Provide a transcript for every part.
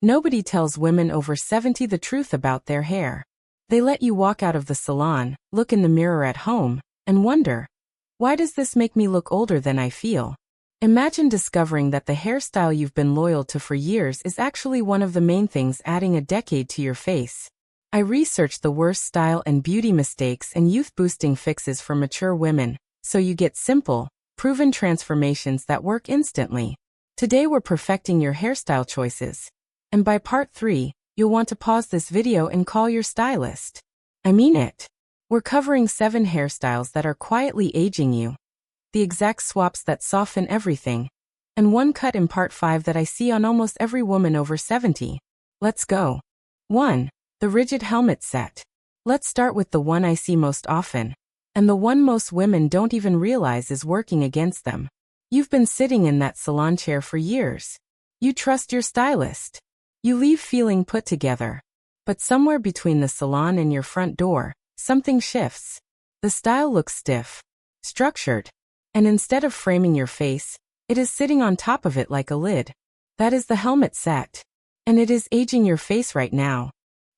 Nobody tells women over 70 the truth about their hair. They let you walk out of the salon, look in the mirror at home, and wonder, why does this make me look older than I feel? Imagine discovering that the hairstyle you've been loyal to for years is actually one of the main things adding a decade to your face. I researched the worst style and beauty mistakes and youth-boosting fixes for mature women, so you get simple, proven transformations that work instantly. Today we're perfecting your hairstyle choices. And by part 3, you'll want to pause this video and call your stylist. I mean it. We're covering 7 hairstyles that are quietly aging you, the exact swaps that soften everything, and one cut in part 5 that I see on almost every woman over 70. Let's go. 1. The rigid helmet set. Let's start with the one I see most often, and the one most women don't even realize is working against them. You've been sitting in that salon chair for years. You trust your stylist. You leave feeling put together. But somewhere between the salon and your front door, something shifts. The style looks stiff, structured, and instead of framing your face, it is sitting on top of it like a lid. That is the helmet set. And it is aging your face right now.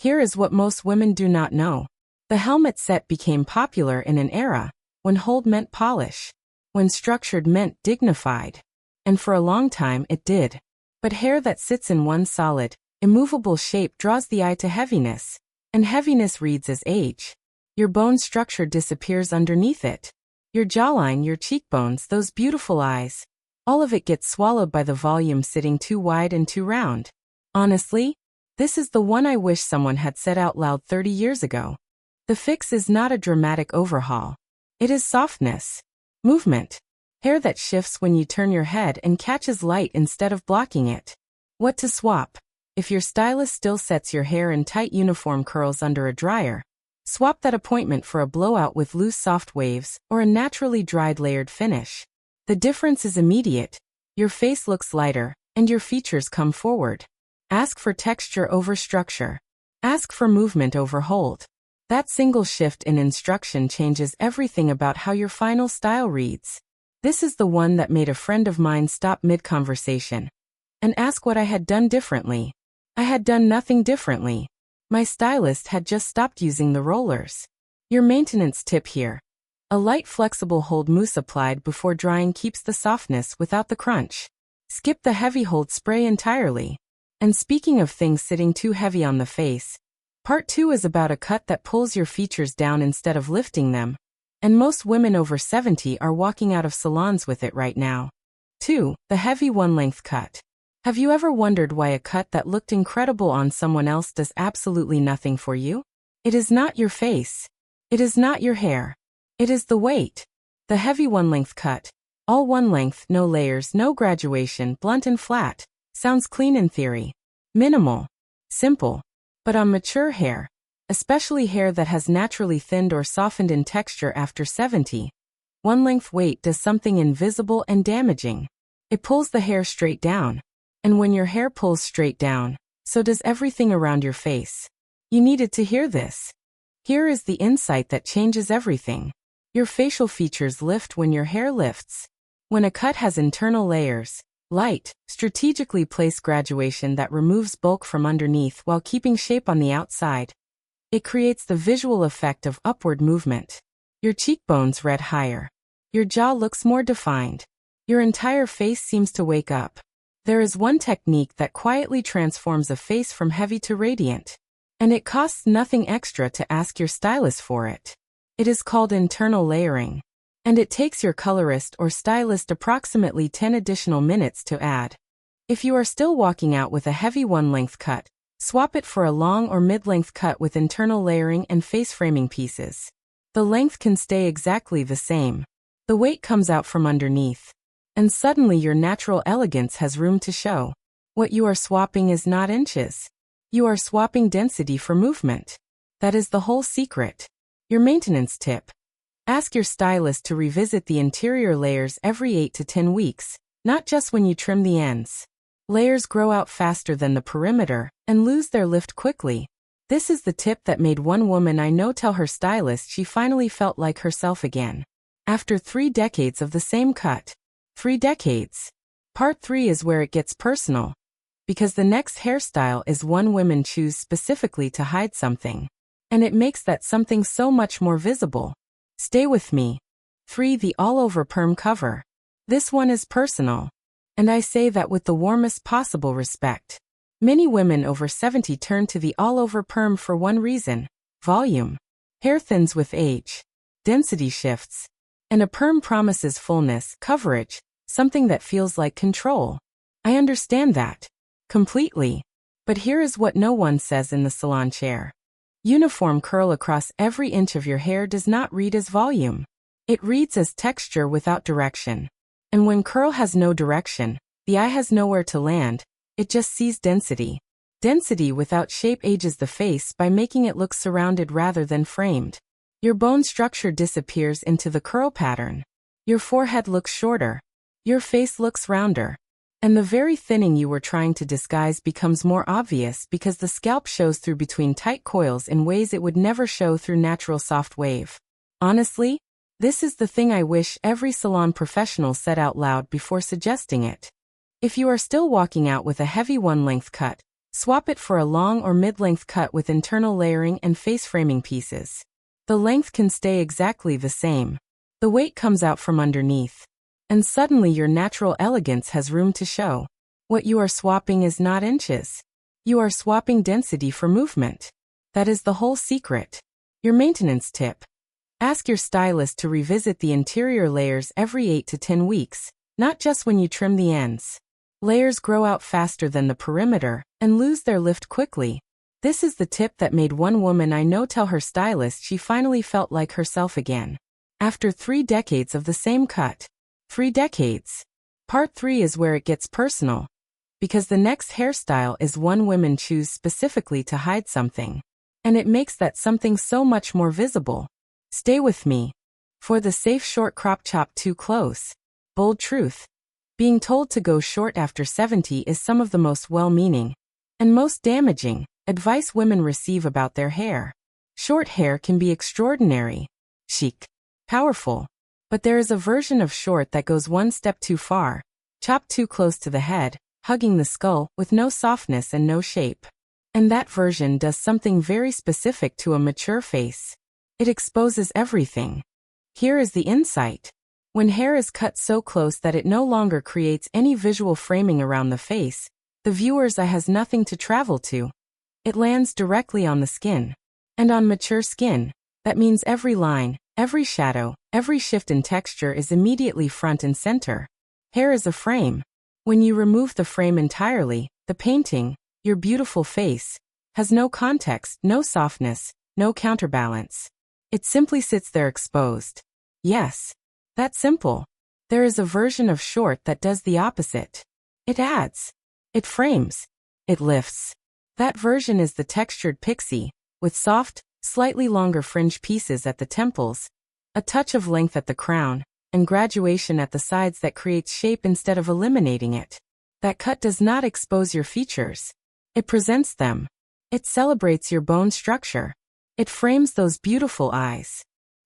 Here is what most women do not know. The helmet set became popular in an era when hold meant polish, when structured meant dignified. And for a long time it did. But hair that sits in one solid, immovable shape draws the eye to heaviness, and heaviness reads as age. Your bone structure disappears underneath it. Your jawline, your cheekbones, those beautiful eyes, all of it gets swallowed by the volume sitting too wide and too round. Honestly, this is the one I wish someone had said out loud 30 years ago. The fix is not a dramatic overhaul. It is softness, movement, hair that shifts when you turn your head and catches light instead of blocking it. What to swap? If your stylist still sets your hair in tight uniform curls under a dryer, swap that appointment for a blowout with loose soft waves or a naturally dried layered finish. The difference is immediate. Your face looks lighter, and your features come forward. Ask for texture over structure. Ask for movement over hold. That single shift in instruction changes everything about how your final style reads. This is the one that made a friend of mine stop mid-conversation and ask what I had done differently. I had done nothing differently. My stylist had just stopped using the rollers. Your maintenance tip here. A light flexible hold mousse applied before drying keeps the softness without the crunch. Skip the heavy hold spray entirely. And speaking of things sitting too heavy on the face, part 2 is about a cut that pulls your features down instead of lifting them. And most women over 70 are walking out of salons with it right now. 2. The heavy one-length cut. Have you ever wondered why a cut that looked incredible on someone else does absolutely nothing for you? It is not your face. It is not your hair. It is the weight. The heavy one-length cut. All one length, no layers, no graduation, blunt and flat. Sounds clean in theory. Minimal. Simple. But on mature hair, especially hair that has naturally thinned or softened in texture after 70, one-length weight does something invisible and damaging. It pulls the hair straight down. And when your hair pulls straight down, so does everything around your face. You needed to hear this. Here is the insight that changes everything. Your facial features lift when your hair lifts. When a cut has internal layers, light, strategically placed graduation that removes bulk from underneath while keeping shape on the outside, it creates the visual effect of upward movement. Your cheekbones red higher. Your jaw looks more defined. Your entire face seems to wake up. There is one technique that quietly transforms a face from heavy to radiant. And it costs nothing extra to ask your stylist for it. It is called internal layering. And it takes your colorist or stylist approximately 10 additional minutes to add. If you are still walking out with a heavy one-length cut, swap it for a long or mid-length cut with internal layering and face framing pieces. The length can stay exactly the same. The weight comes out from underneath. And suddenly your natural elegance has room to show. What you are swapping is not inches. You are swapping density for movement. That is the whole secret. Your maintenance tip. Ask your stylist to revisit the interior layers every 8 to 10 weeks, not just when you trim the ends. Layers grow out faster than the perimeter and lose their lift quickly. This is the tip that made one woman I know tell her stylist she finally felt like herself again. After 3 decades of the same cut. 3 decades. Part 3 is where it gets personal. Because the next hairstyle is one women choose specifically to hide something. And it makes that something so much more visible. Stay with me. 3. The all-over perm cover. This one is personal. And I say that with the warmest possible respect. Many women over 70 turn to the all-over perm for one reason: volume. Hair thins with age. Density shifts. And a perm promises fullness, coverage, something that feels like control. I understand that. Completely. But here is what no one says in the salon chair. Uniform curl across every inch of your hair does not read as volume. It reads as texture without direction. And when curl has no direction, the eye has nowhere to land, it just sees density. Density without shape ages the face by making it look surrounded rather than framed. Your bone structure disappears into the curl pattern. Your forehead looks shorter. Your face looks rounder. And the very thinning you were trying to disguise becomes more obvious because the scalp shows through between tight coils in ways it would never show through natural soft wave. Honestly, this is the thing I wish every salon professional said out loud before suggesting it. If you are still walking out with a heavy one-length cut, swap it for a long or mid-length cut with internal layering and face framing pieces. The length can stay exactly the same. The weight comes out from underneath. And suddenly your natural elegance has room to show. What you are swapping is not inches. You are swapping density for movement. That is the whole secret. Your maintenance tip. Ask your stylist to revisit the interior layers every 8 to 10 weeks, not just when you trim the ends. Layers grow out faster than the perimeter and lose their lift quickly. This is the tip that made one woman I know tell her stylist she finally felt like herself again. After 3 decades of the same cut. 3 decades. Part 3 is where it gets personal. Because the next hairstyle is one women choose specifically to hide something. And it makes that something so much more visible. Stay with me. For the safe short crop chop too close. Bold truth. Being told to go short after 70 is some of the most well-meaning and most damaging advice women receive about their hair. Short hair can be extraordinary, chic, powerful. But there is a version of short that goes one step too far, chopped too close to the head, hugging the skull with no softness and no shape. And that version does something very specific to a mature face. It exposes everything. Here is the insight. When hair is cut so close that it no longer creates any visual framing around the face, the viewer's eye has nothing to travel to. It lands directly on the skin. And on mature skin, that means every line, every shadow, every shift in texture is immediately front and center. Hair is a frame. When you remove the frame entirely, the painting, your beautiful face, has no context, no softness, no counterbalance. It simply sits there exposed. Yes. That's simple. There is a version of short that does the opposite. It adds. It frames. It lifts. That version is the textured pixie, with soft, slightly longer fringe pieces at the temples, a touch of length at the crown, and graduation at the sides that creates shape instead of eliminating it. That cut does not expose your features. It presents them. It celebrates your bone structure. It frames those beautiful eyes.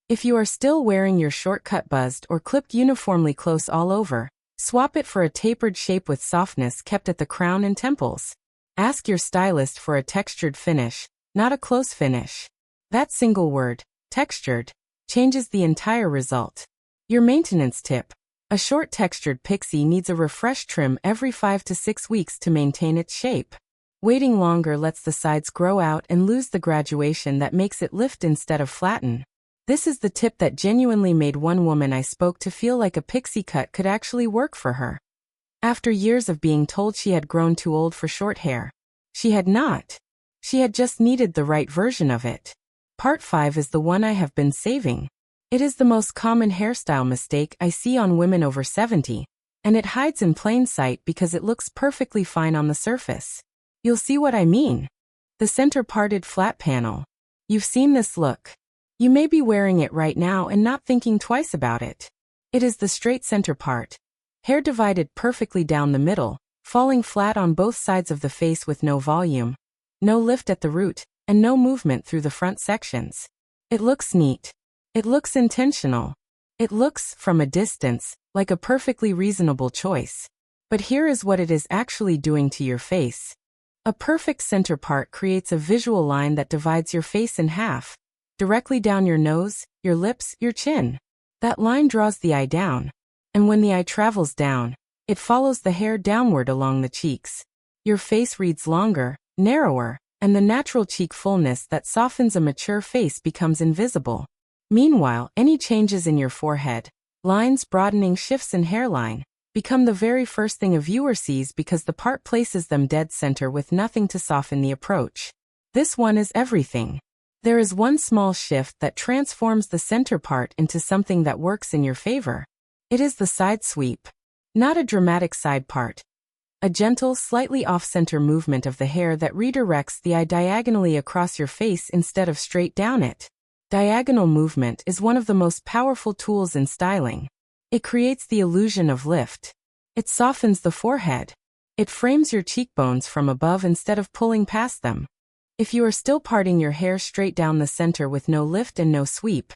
If you are still wearing your shortcut buzzed or clipped uniformly close all over, swap it for a tapered shape with softness kept at the crown and temples. Ask your stylist for a textured finish, not a close finish. That single word, textured, changes the entire result. Your maintenance tip. A short textured pixie needs a refresh trim every 5 to 6 weeks to maintain its shape. Waiting longer lets the sides grow out and lose the graduation that makes it lift instead of flatten. This is the tip that genuinely made one woman I spoke to feel like a pixie cut could actually work for her. After years of being told she had grown too old for short hair. She had not. She had just needed the right version of it. Part 5 is the one I have been saving. It is the most common hairstyle mistake I see on women over 70, and it hides in plain sight because it looks perfectly fine on the surface. You'll see what I mean. The center parted flat panel. You've seen this look. You may be wearing it right now and not thinking twice about it. It is the straight center part. Hair divided perfectly down the middle, falling flat on both sides of the face with no volume, no lift at the root, and no movement through the front sections. It looks neat. It looks intentional. It looks, from a distance, like a perfectly reasonable choice. But here is what it is actually doing to your face. A perfect center part creates a visual line that divides your face in half, directly down your nose, your lips, your chin. That line draws the eye down, and when the eye travels down, it follows the hair downward along the cheeks. Your face reads longer, narrower, and the natural cheek fullness that softens a mature face becomes invisible. Meanwhile, any changes in your forehead, lines, broadening, shifts in hairline, become the very first thing a viewer sees because the part places them dead center with nothing to soften the approach. This one is everything. There is one small shift that transforms the center part into something that works in your favor. It is the side sweep. Not a dramatic side part. A gentle, slightly off-center movement of the hair that redirects the eye diagonally across your face instead of straight down it. Diagonal movement is one of the most powerful tools in styling. It creates the illusion of lift. It softens the forehead. It frames your cheekbones from above instead of pulling past them. If you are still parting your hair straight down the center with no lift and no sweep,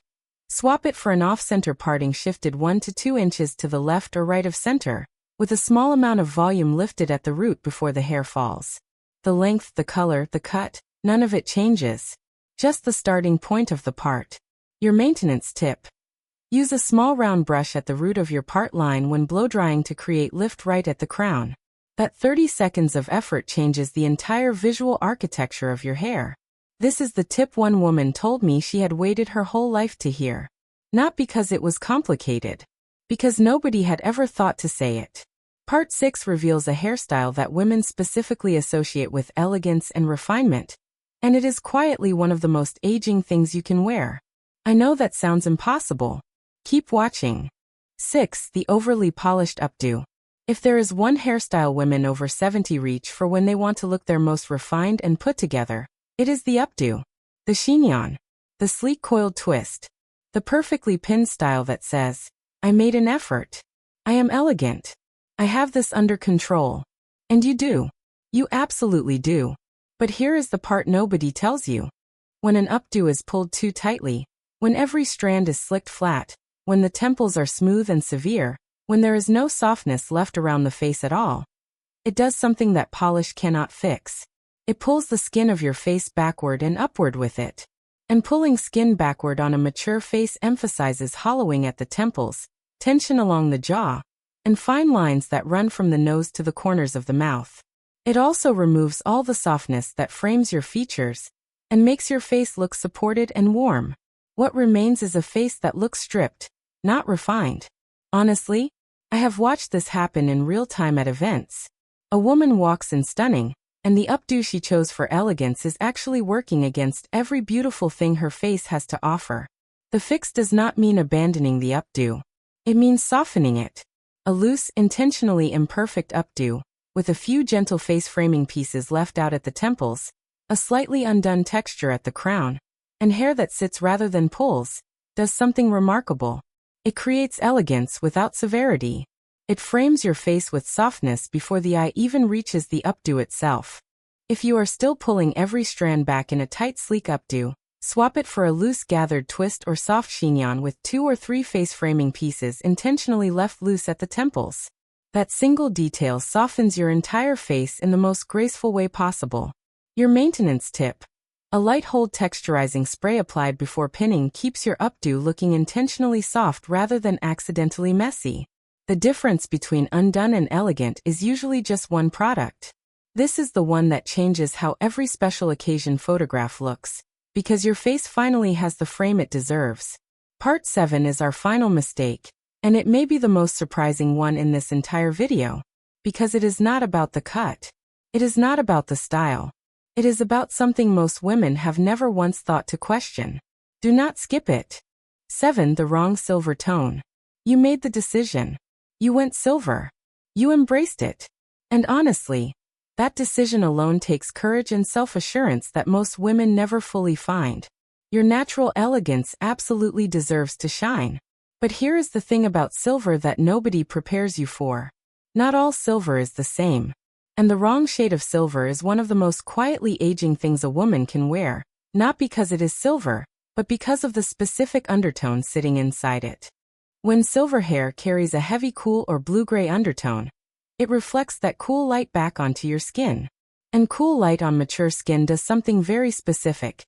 swap it for an off-center parting shifted 1 to 2 inches to the left or right of center, with a small amount of volume lifted at the root before the hair falls. The length, the color, the cut, none of it changes. Just the starting point of the part. Your maintenance tip. Use a small round brush at the root of your part line when blow drying to create lift right at the crown. That 30 seconds of effort changes the entire visual architecture of your hair. This is the tip one woman told me she had waited her whole life to hear. Not because it was complicated. Because nobody had ever thought to say it. Part 6 reveals a hairstyle that women specifically associate with elegance and refinement. And it is quietly one of the most aging things you can wear. I know that sounds impossible. Keep watching. 6. The overly polished updo. If there is one hairstyle women over 70 reach for when they want to look their most refined and put together, it is the updo. The chignon. The sleek coiled twist. The perfectly pinned style that says, I made an effort. I am elegant. I have this under control. And you do. You absolutely do. But here is the part nobody tells you. When an updo is pulled too tightly, when every strand is slicked flat, when the temples are smooth and severe, when there is no softness left around the face at all, it does something that polish cannot fix. It pulls the skin of your face backward and upward with it. And pulling skin backward on a mature face emphasizes hollowing at the temples, tension along the jaw, and fine lines that run from the nose to the corners of the mouth. It also removes all the softness that frames your features and makes your face look supported and warm. What remains is a face that looks stripped, not refined. Honestly, I have watched this happen in real time at events. A woman walks in stunning, and the updo she chose for elegance is actually working against every beautiful thing her face has to offer. The fix does not mean abandoning the updo. It means softening it. A loose, intentionally imperfect updo, with a few gentle face framing pieces left out at the temples, a slightly undone texture at the crown, and hair that sits rather than pulls, does something remarkable. It creates elegance without severity. It frames your face with softness before the eye even reaches the updo itself. If you are still pulling every strand back in a tight sleek updo, swap it for a loose gathered twist or soft chignon with 2 or 3 face framing pieces intentionally left loose at the temples. That single detail softens your entire face in the most graceful way possible. Your maintenance tip. A light hold texturizing spray applied before pinning keeps your updo looking intentionally soft rather than accidentally messy. The difference between undone and elegant is usually just one product. This is the one that changes how every special occasion photograph looks, because your face finally has the frame it deserves. Part 7 is our final mistake, and it may be the most surprising one in this entire video, because it is not about the cut. It is not about the style. It is about something most women have never once thought to question. Do not skip it. 7. The wrong silver tone. You made the decision. You went silver. You embraced it. And honestly, that decision alone takes courage and self-assurance that most women never fully find. Your natural elegance absolutely deserves to shine. But here is the thing about silver that nobody prepares you for. Not all silver is the same. And the wrong shade of silver is one of the most quietly aging things a woman can wear, not because it is silver, but because of the specific undertone sitting inside it. When silver hair carries a heavy cool or blue-gray undertone, It reflects that cool light back onto your skin. And cool light on mature skin does something very specific.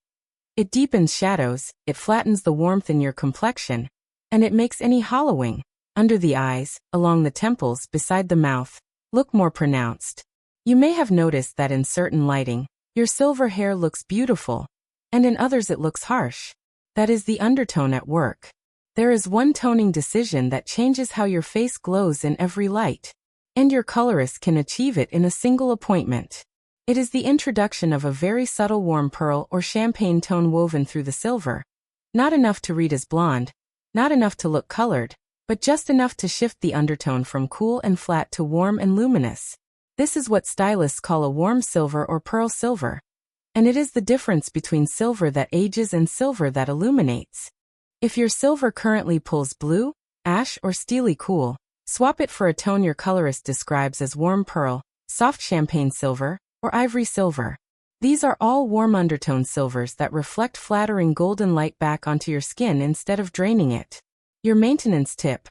It deepens shadows, it flattens the warmth in your complexion, and it makes any hollowing, under the eyes, along the temples, beside the mouth, look more pronounced. You may have noticed that in certain lighting, your silver hair looks beautiful, and in others it looks harsh. That is the undertone at work. There is one toning decision that changes how your face glows in every light, and your colorist can achieve it in a single appointment. It is the introduction of a very subtle warm pearl or champagne tone woven through the silver. Not enough to read as blonde, not enough to look colored, but just enough to shift the undertone from cool and flat to warm and luminous. This is what stylists call a warm silver or pearl silver. And it is the difference between silver that ages and silver that illuminates. If your silver currently pulls blue, ash, or steely cool, swap it for a tone your colorist describes as warm pearl, soft champagne silver, or ivory silver. These are all warm undertone silvers that reflect flattering golden light back onto your skin instead of draining it. Your maintenance tip: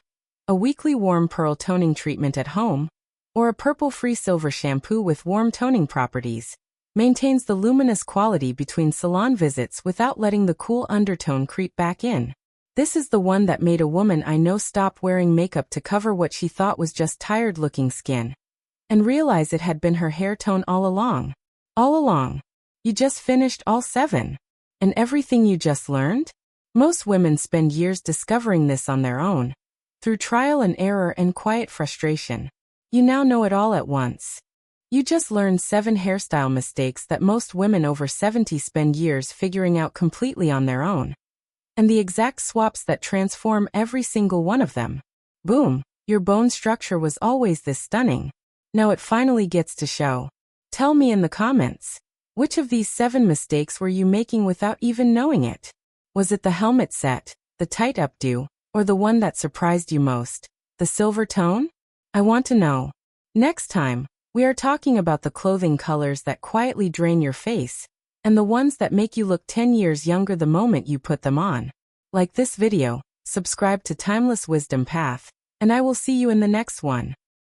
a weekly warm pearl toning treatment at home, or a purple-free silver shampoo with warm toning properties, maintains the luminous quality between salon visits without letting the cool undertone creep back in. This is the one that made a woman I know stop wearing makeup to cover what she thought was just tired-looking skin, and realize it had been her hair tone all along. All along. You just finished all 7. And everything you just learned? Most women spend years discovering this on their own. Through trial and error and quiet frustration. You now know it all at once. You just learned 7 hairstyle mistakes that most women over 70 spend years figuring out completely on their own. And the exact swaps that transform every single one of them. Boom, your bone structure was always this stunning. Now it finally gets to show. Tell me in the comments, which of these 7 mistakes were you making without even knowing it? Was it the helmet set, the tight updo, or the one that surprised you most, the silver tone? I want to know. Next time, we are talking about the clothing colors that quietly drain your face, and the ones that make you look 10 years younger the moment you put them on. Like this video, subscribe to Timeless Wisdom Path, and I will see you in the next one.